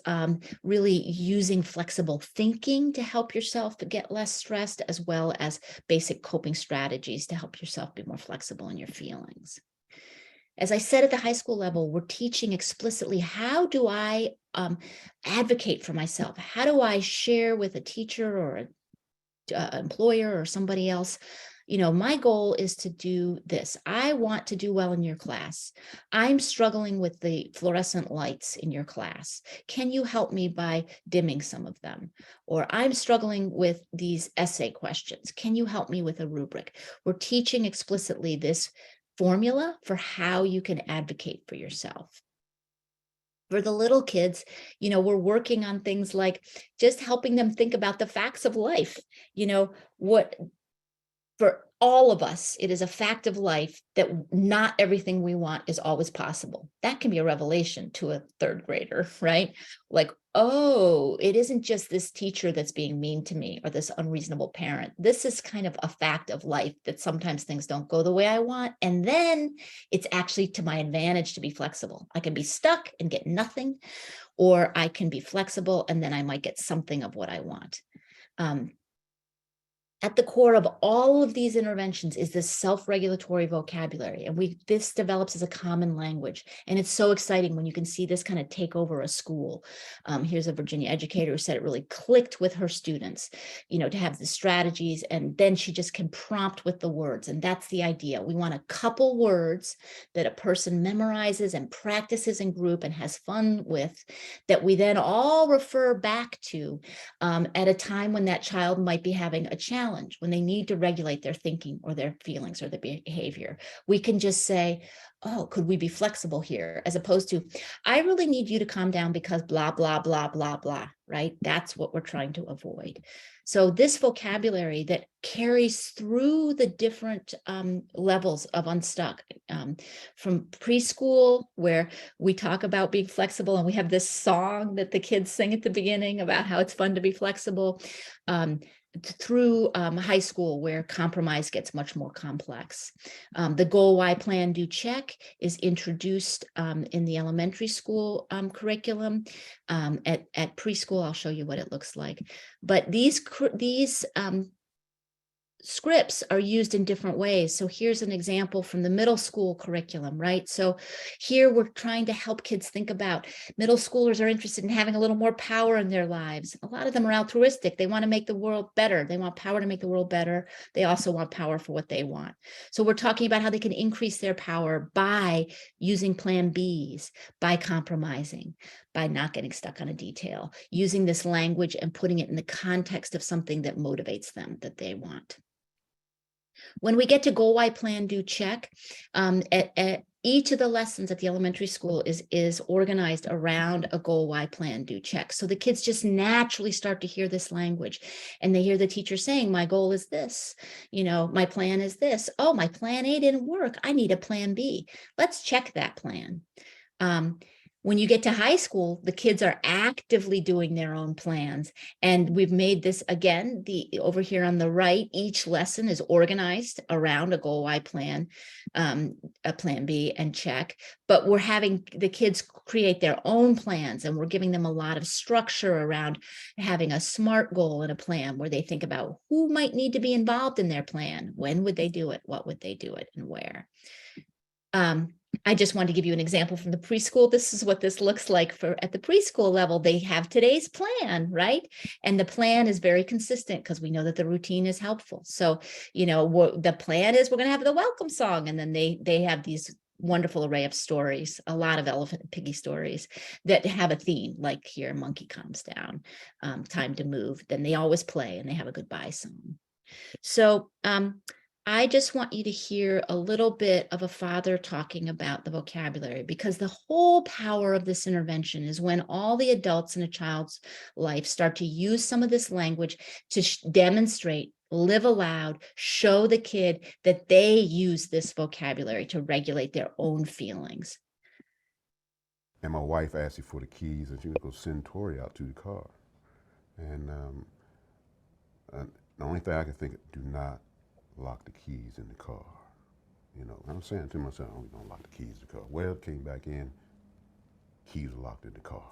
really using flexible thinking to help yourself get less stressed, as well as basic coping strategies to help yourself be more flexible in your feelings. As I said, at the high school level, we're teaching explicitly, how do I advocate for myself? How do I share with a teacher or an employer or somebody else? My goal is to do this. I want to do well in your class. I'm struggling with the fluorescent lights in your class. Can you help me by dimming some of them? Or I'm struggling with these essay questions. Can you help me with a rubric? We're teaching explicitly this formula for how you can advocate for yourself. For the little kids, we're working on things like just helping them think about the facts of life. What for all of us, it is a fact of life that not everything we want is always possible. That can be a revelation to a 3rd grader, right? Like, oh, it isn't just this teacher that's being mean to me or this unreasonable parent. This is kind of a fact of life, that sometimes things don't go the way I want. And then it's actually to my advantage to be flexible. I can be stuck and get nothing, or I can be flexible and then I might get something of what I want. At the core of all of these interventions is this self-regulatory vocabulary, and this develops as a common language. And it's so exciting when you can see this kind of take over a school. Here's a Virginia educator who said it really clicked with her students, to have the strategies, and then she just can prompt with the words. And that's the idea. We want a couple words that a person memorizes and practices in group and has fun with, that we then all refer back to at a time when that child might be having a challenge, when they need to regulate their thinking or their feelings or their behavior. We can just say, oh, could we be flexible here? As opposed to, I really need you to calm down because blah, blah, blah, blah, blah, right? That's what we're trying to avoid. So this vocabulary that carries through the different levels of Unstuck, from preschool, where we talk about being flexible, and we have this song that the kids sing at the beginning about how it's fun to be flexible, through high school, where compromise gets much more complex. The goal, why, plan, do, check is introduced in the elementary school curriculum. At preschool, I'll show you what it looks like. But these scripts are used in different ways. So here's an example from the middle school curriculum, right? So here we're trying to help kids think about, middle schoolers are interested in having a little more power in their lives. A lot of them are altruistic. They want to make the world better. They want power to make the world better. They also want power for what they want. So we're talking about how they can increase their power by using plan Bs, by compromising, by not getting stuck on a detail, using this language and putting it in the context of something that motivates them, that they want. When we get to goal, why, plan, do, check, at each of the lessons at the elementary school is organized around a goal, why, plan, do, check. So the kids just naturally start to hear this language, and they hear the teacher saying, my goal is this, my plan is this. Oh, my plan A didn't work. I need a plan B. Let's check that plan. When you get to high school, the kids are actively doing their own plans. And we've made this, again, over here on the right, each lesson is organized around a goal, why, plan, a plan B, and check. But we're having the kids create their own plans, and we're giving them a lot of structure around having a SMART goal and a plan, where they think about who might need to be involved in their plan, when would they do it, what would they do it, and where. I just wanted to give you an example from the preschool. This is what this looks like at the preschool level. They have today's plan, right? And the plan is very consistent because we know that the routine is helpful. So, the plan is we're going to have the welcome song, and then they have these wonderful array of stories, a lot of elephant and piggy stories that have a theme, like here, monkey comes down, time to move. Then they always play and they have a goodbye song. So I just want you to hear a little bit of a father talking about the vocabulary, because the whole power of this intervention is when all the adults in a child's life start to use some of this language to demonstrate, live aloud, show the kid that they use this vocabulary to regulate their own feelings. And my wife asked me for the keys, and she was going to send Tori out to the car. And the only thing I could think of, do not lock the keys in the car. You know, I'm saying to myself, oh, we don't lock the keys in the car. Well, came back in, keys were locked in the car.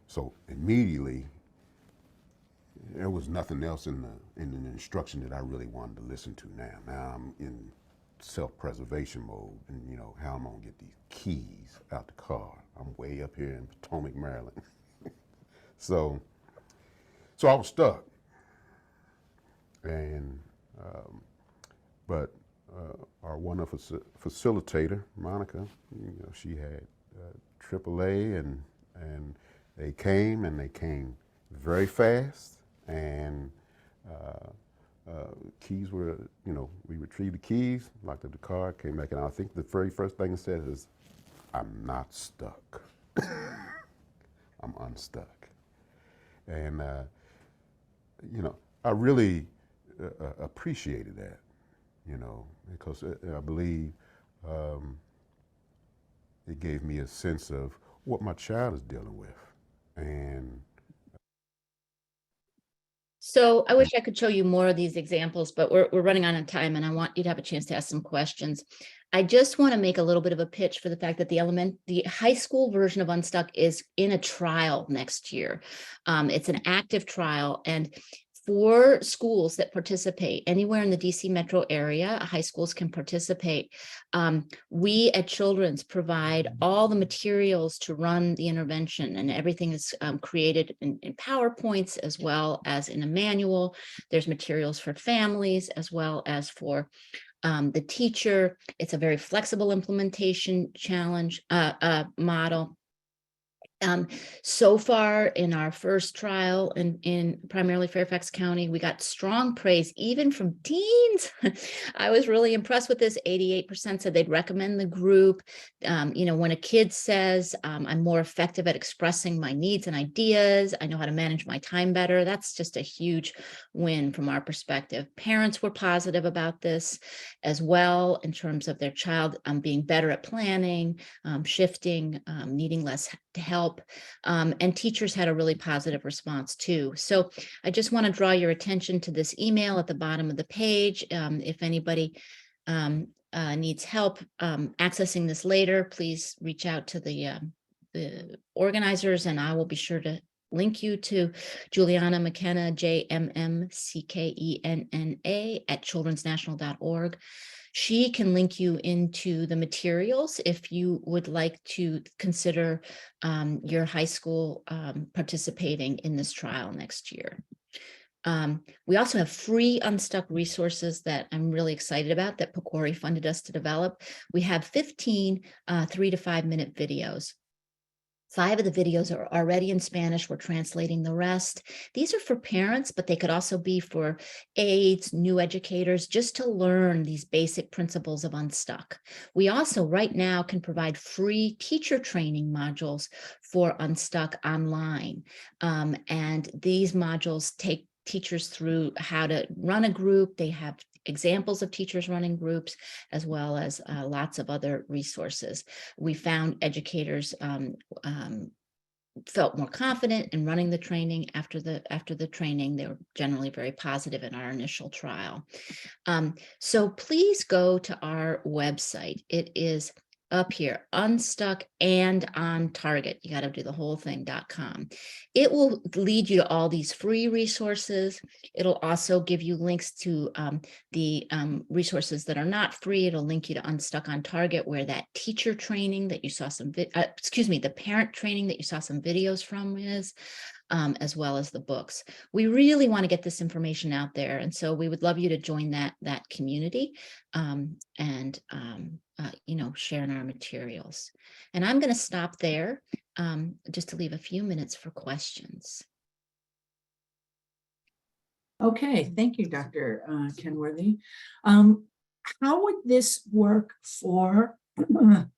So immediately, there was nothing else in the instruction that I really wanted to listen to now. Now I'm in self-preservation mode, and you know, how I'm gonna get these keys out the car. I'm way up here in Potomac, Maryland. So I was stuck. And but our wonderful facilitator, Monica, you know, she had AAA, and they came very fast, and keys were, you know, we retrieved the keys, locked up the car, came back, and I think the very first thing it said is, "I'm not stuck. I'm unstuck." And you know, I really appreciated that, you know, because I believe it gave me a sense of what my child is dealing with. And so I wish I could show you more of these examples, but we're running out of time, and I want you to have a chance to ask some questions. I just want to make a little bit of a pitch for the fact that the high school version of Unstuck is in a trial next year. It's an active trial, and for schools that participate anywhere in the DC metro area, high schools can participate. We at Children's provide all the materials to run the intervention, and everything is created in PowerPoints as well as in a manual. There's materials for families as well as for the teacher. It's a very flexible implementation challenge model. So far in our first trial in primarily Fairfax County, we got strong praise even from teens. I was really impressed with this. 88% said they'd recommend the group. You know, when a kid says, I'm more effective at expressing my needs and ideas, I know how to manage my time better, that's just a huge win from our perspective. Parents were positive about this as well, in terms of their child being better at planning, shifting, needing less help. And teachers had a really positive response too. So I just want to draw your attention to this email at the bottom of the page. If anybody needs help accessing this later, please reach out to the organizers, and I will be sure to link you to Juliana McKenna, JMMCKENNA at childrensnational.org. She can link you into the materials if you would like to consider your high school participating in this trial next year. We also have free Unstuck resources that I'm really excited about that PCORI funded us to develop. We have 15 3 to 5 minute videos. 5 of the videos are already in Spanish. We're translating the rest. These are for parents, but they could also be for aides, new educators, just to learn these basic principles of Unstuck. We also right now can provide free teacher training modules for Unstuck online. And these modules take teachers through how to run a group. They have examples of teachers running groups, as well as lots of other resources. We found educators felt more confident in running the training after the training. They were generally very positive in our initial trial. So please go to our website. It is up here, Unstuck and On Target. You got to do the whole thing.com. It will lead you to all these free resources. It'll also give you links to the resources that are not free. It'll link you to Unstuck on Target, where that teacher training that you saw the parent training that you saw some videos from is, as well as the books. We really want to get this information out there, and so we would love you to join that community. sharing our materials. And I'm going to stop there just to leave a few minutes for questions. Okay, thank you, Dr. Kenworthy. How would this work for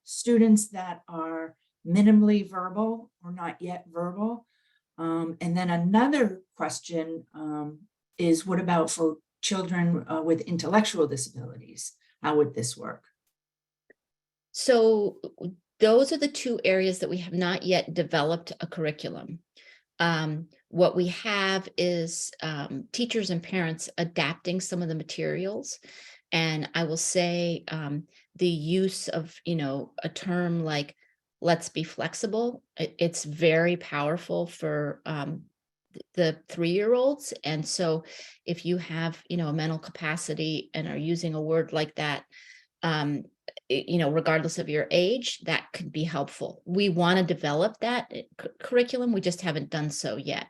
students that are minimally verbal or not yet verbal? And then another question is, what about for children with intellectual disabilities? How would this work? So those are the two areas that we have not yet developed a curriculum. What we have is teachers and parents adapting some of the materials. And I will say the use of, a term like, let's be flexible, it's very powerful for the 3-year-olds. And so if you have, a mental capacity and are using a word like that, regardless of your age, that could be helpful. We want to develop that curriculum. We just haven't done so yet.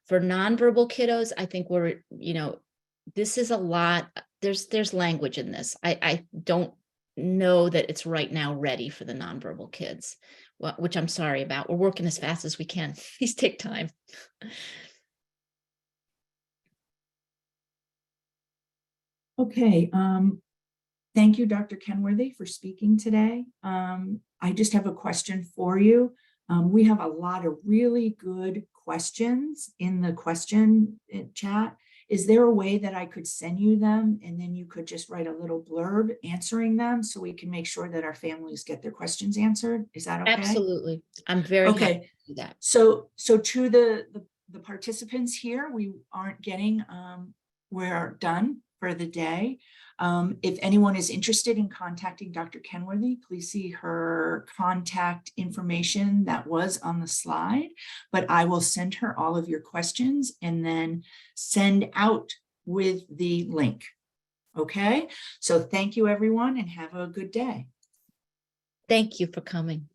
For nonverbal kiddos, I think this is a lot. There's language in this. I don't know that it's right now ready for the nonverbal kids, which I'm sorry about. We're working as fast as we can. These take time. Okay. Thank you, Dr. Kenworthy, for speaking today. I just have a question for you. We have a lot of really good questions in the question chat. Is there a way that I could send you them and then you could just write a little blurb answering them so we can make sure that our families get their questions answered? Is that okay? Absolutely. I'm very happy to do that. So to the participants here, we aren't getting, we're done for the day. If anyone is interested in contacting Dr. Kenworthy, please see her contact information that was on the slide, but I will send her all of your questions and then send out with the link. Okay, so thank you everyone and have a good day. Thank you for coming.